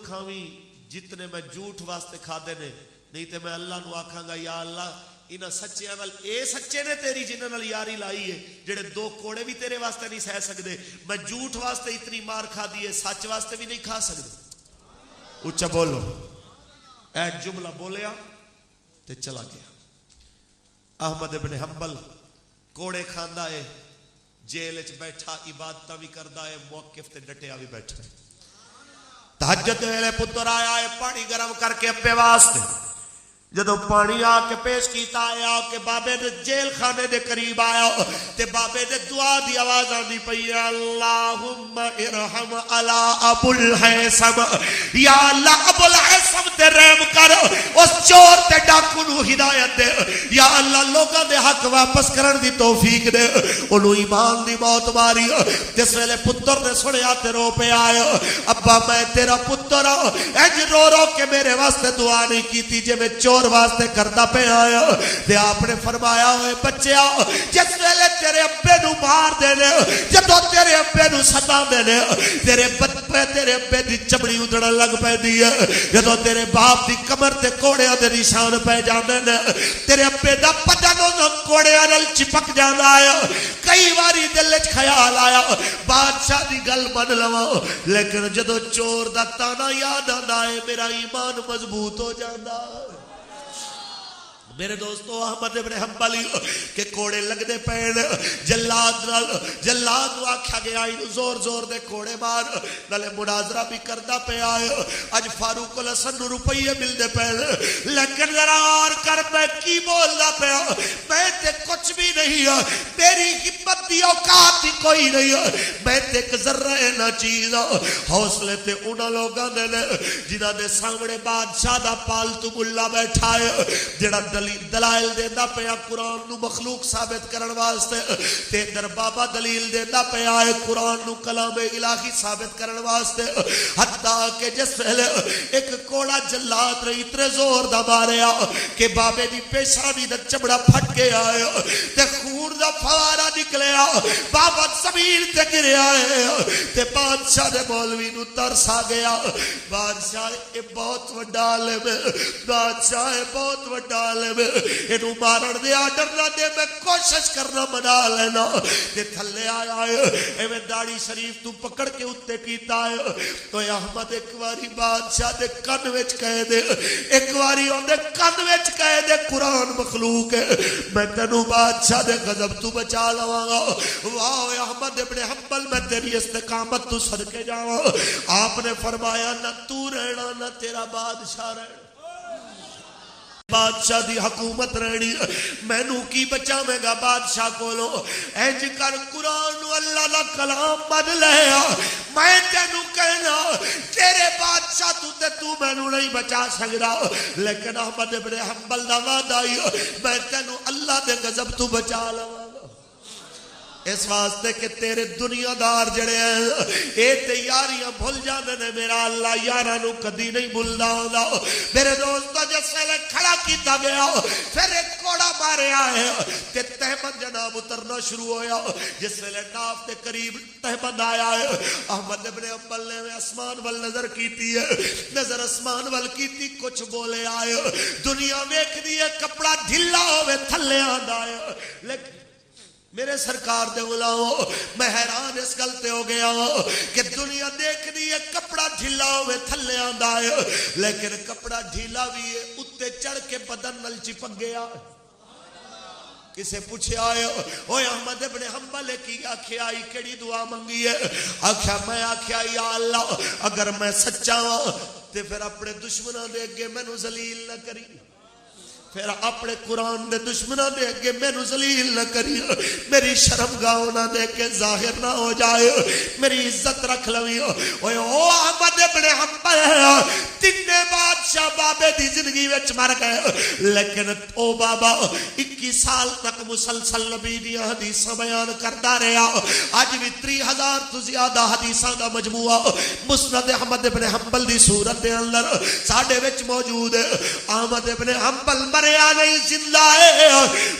کھاویں جتنے میں جھوٹ واسطے کھادے نے، نہیں تے میں اللہ نو آکھاں گا یا اللہ انہاں سچیاں نال اے سچے نے تیری جنہاں نال یاری لائی ہے جڑے دو کوڑے بھی تیرے واسطے نہیں سہ سکدے، میں جھوٹ واسطے اتنی مار کھا دی ہے سچ واسطے بھی نہیں کھا سکدے۔ اونچا بولو۔ اے جملہ بولیا تے چلا گیا۔ احمد ابن حنبل کوڑے کھاندا ہے، جیل وچ بیٹھا عبادتاں بھی کردا ہے، موقف تے ڈٹیا بھی بیٹھا ہے۔ تہجد ویلے پتر آیا ہے پانی گرم کر کے ابے واسطے، جدو پانی آ کے پیش کیتا آیا کہ بابے دے جیل خانے دے قریب آیا تے بابے دے دعا دی آواز آندی پئی اللہم ارحم علی ابو الحیثم، یا اللہ ابو الحیثم تے رحم کر، اس چور تے ڈاکو نو ہدایت دے، یا اللہ لوگاں دے حق واپس کرن دی توفیق دے، انہوں ایمان دی موت ماری۔ جس ویلے پتر نے سنیا تے رو پہ آیا ابا میں تیرا پتر اج رو رو کے میرے واسطے دعا نہیں کیتی جے میں چور واسطے کرتا پہ آیا تے آپ نے فرمایا ہوئے بچیا جس ویلے تیرے ابے نو مار دینے، جدو تیرے ابے نو ستا دینے، تیرے ابے دی چمڑی اڑن لگ پہ دی ہے، جدو تیرے باپ دی کمر تے کوڑیاں دے نشان پہ جانے نے، تیرے ابے دا بدن نو کوڑیاں نال چپک جانا ہے۔ کئی واری دل وچ خیال آیا بادشاہ دی گل من لواں، لیکن جدو چور دا تانا یاد آندا ہے میرا ایمان مضبوط ہو جاندا۔ میرے دوستو احمد ابن حنبل کے کوڑے لگ دے پین، جلاد نو آکھیا گیا زور زور دے کوڑے مار، نالے مناظرہ بھی کردا پہ آئے۔ اج فاروق الحسن نو روپیے مل دے پین، لیکن ذرا اور کر میں کی بولدا پیا، میں تے کچھ بھی نہیں ہوں، میری ہمت دی اوقات دی کوئی نہیں ہے، میں تے ایک ذرہ نہ چیز ہوں۔ حوصلے تے انہاں لوگاں دے نے جنہاں دے سامنے بادشاہ دا پالتو ملا بیٹھا ہے، جڑا دلائل دینا پیا قرآن نو مخلوق ثابت کرن واسطے، تے در بابا دلیل دینا پیا ہے قرآن نو کلام الہی ثابت کرن واسطے، حتیٰ کہ جس ویلے ایک کوڑا جلاد رہی اتنے زور دا ماریا کہ بابے دی پیشانی دا چمڑا پھٹ کے آئے تے خون دا فوارا نکلیا، بابا زمین تے گریا ہے تے بادشاہ دے مولوی نو ترس آ گیا۔ بادشاہ اے بہت وڈا عالم ہے، بادشاہ اے بہت وڈا عالم ہے، انہوں مارن دے آڈر نہ دے میں کوشش کرنا منا لینا، تے تھلے آیا ہے ایویں داڑھی شریف تو پکڑ کے اتے کیتا ہے تو احمد ایک واری بادشاہ دے کن وچ کہہ دے، ایک واری ان دے کن وچ کہہ دے قرآن مخلوق ہے، میں تینوں بادشاہ دے غضب تو بچا لواں گا۔ واہ احمد ابن حنبل میں تیری استقامت تو صدقے جاواں۔ آپ نے فرمایا نہ تو رہنا نہ تیرا بادشاہ رہنا، بادشاہ دی حکومت رہنی، میں نو کی بچاوے گا بادشاہ کولو، اینج کر قرآن نو اللہ دا کلام من لیا، میں تینو کہنا تیرے بادشاہ تو میں نو نہیں بچا سکدا، لیکن احمد ابن حنبل دا وعدہ میں تینو اللہ دے غضب تو بچا لواں گا۔ اس واسطے کہ تیرے دنیا دار جڑے ہیں اے تے یاریاں بھول جاندے نے، میرا اللہ یاراں نو کدی نہیں بھولدا ہوندا۔ میرے دوستو جس ویلے کھڑا کیتا گیا پھر ایک کوڑا ماریا ہے تے تہمت جناب اترنا شروع ہویا، جس ویلے ناف دے قریب تہمت آیا ہے احمد ابن حنبل نے آسمان وال نظر کیتی ہے، نظر آسمان وال کیتی کچھ بولے آئے، دنیا ویکھدی ہے کپڑا ڈھلا ہوے تھلے آندا ہے، لیکن میرے سرکار دے غلامو میں حیران اس گلتے ہو گیا کہ دنیا دیکھ دی ہے کپڑا ڈھیلا ہوئے تھلے آندا ہے، لیکن کپڑا ڈھیلا بھی ہے اتے چڑھ کے بدن نل چپک گیا۔ کسے پوچھے آئے اوے احمد ابن حنبل کی آکھیا آئی کیڑی دعا منگی ہے؟ آکھیا میں آکھیا یا اللہ اگر میں سچا ہوں تے پھر اپنے دشمنوں دے اگے مینوں ذلیل نہ کری، پھر اپنے قرآن دے دشمنوں دے اگے مینوں ذلیل نہ کری، میری شرمگاہ نہ دے کے ظاہر نہ ہو جائے، میری عزت رکھ لوی۔ اوے او احمد ابن حنبل تینے بادشاہ بادشاہ بابے دی زندگی وچ مر گئے لیکن او بابا 21 سال تک مسلسل نبی دی حدیثاں بیان کرتا رہا. اج بھی 3000 تو زیادہ حدیثاں دا مجموعہ مسند احمد ابن حنبل دی صورت دے اندر ساڈے وچ موجود ہے. احمد ابن حنبل مریا نہیں زندہ ہے.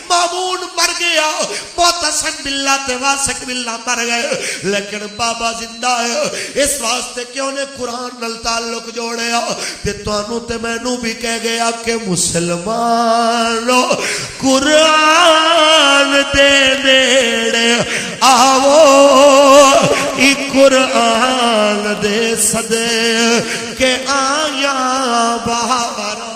مامون مر گیا, معتصم باللہ تے واسق باللہ مر گئے لیکن بابا زندہ ہے. اس واسطے کیوں نے قرآن نال تعلق جوڑیا تے تانوں تے مینوں بھی کہہ گیا کہ مسلمانو قرآن دے نیڑے آو, ای قرآن دے صدے کہ آیا بہار.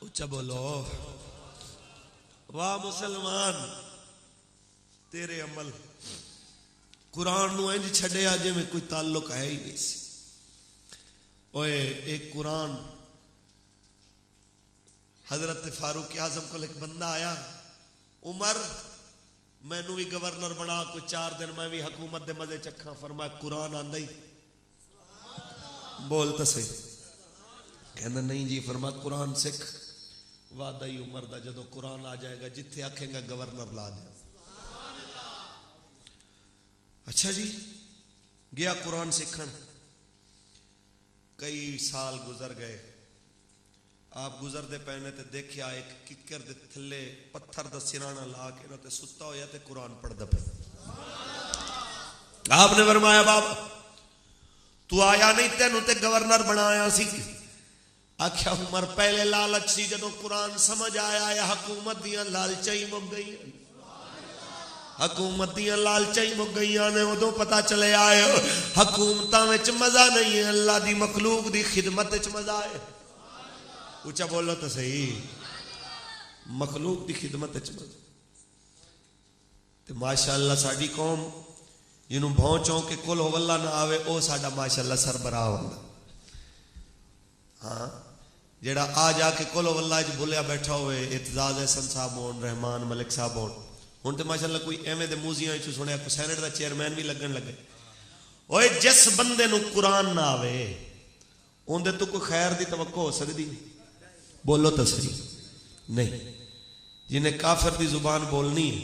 اچھا بولو واہ مسلمان تیرے عمل قرآن نو انج چھڑیا جے میں کوئی تعلق ہے ہی نہیں سی. اوئے ایک قرآن حضرت فاروق اعظم کو ایک بندہ آیا, عمر میں نو بھی گورنر بنا کوئی 4 دن میں بھی حکومت دے مزے چکھاں. فرمایا قرآن آندا ہی بولتا صحیح کہنا نہیں جی. فرمایا قرآن سکھ. وعدہ ہی عمر دا جدو قرآن آ جائے گا جتھے آکھیں گا گورنر لا دیا. اچھا جی گیا قرآن سیکھن. کئی سال گزر گئے. آپ گزر دے پہنے تے دیکھیا ایک ککر دے تھلے پتھر دا سرانہ لا کے نہ تے ستا ہویا تے قرآن پڑھ دا پہ. آپ نے فرمایا بابا تو آیا نہیں تینوں تے گورنر بنایا سی. آکھیا عمر پہلے لالچ سی جدو قرآن سمجھ آیا ہے حکومت دیاں لالچائی مک گئی, حکومت دیاں لالچائی مک گئی نے. ادو پتا چلے آئے حکومتاں وچ مزہ نہیں ہے, اللہ دی مخلوق دی خدمت وچ مزہ ہے. اونچا بولو تو صحیح, مخلوق دی خدمت وچ مزہ. تے ماشاءاللہ ساڈی قوم جنوں بھون چوں کہ کل ہو واللہ نہ آوے او ساڈا ماشاءاللہ سربراہ ہوندا. ہاں جیڑا آ جا کے کلو واللہ جو بھولیا بیٹھا ہوئے اعتزاز احسن صاحب ہون, رحمان ملک صاحب ہون, ہن تے ماشاءاللہ کوئی ایویں دے موزیاں وچ سنیا کوئی سینٹ دا چیئرمین بھی لگن لگے. اوئے جس بندے نو قرآن نہ آوے اون دے تو کوئی خیر دی توقع ہو سکدی؟ بولو تو صحیح نہیں. جنہیں کافر دی زبان بولنی ہے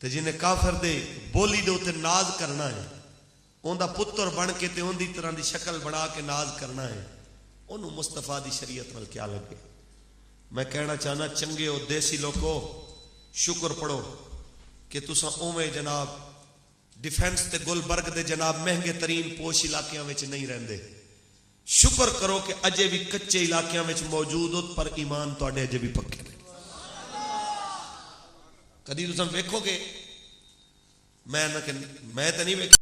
تے جنہیں کافر دے بولی دے اوتے ناز کرنا ہے, اون دا پتر بن کے تے اون دی طرح دی شکل بنا کے ناز کرنا ہے, انہوں مصطفیٰ دی شریعت نال کیا لگے. میں کہنا چاہنا چنگے ہو دیسی لوگو شکر پڑھو کہ تساں اوویں جناب ڈیفنس تے گلبرگ دے جناب مہنگے ترین پوش علاقیاں وچ نہیں رہندے. شکر کرو کہ اجے بھی کچے علاقیاں وچ موجود ہو پر ایمان تواڈے اجے بھی پکے نے. کدی تساں ویکھو گے میں تے نہیں ویکھ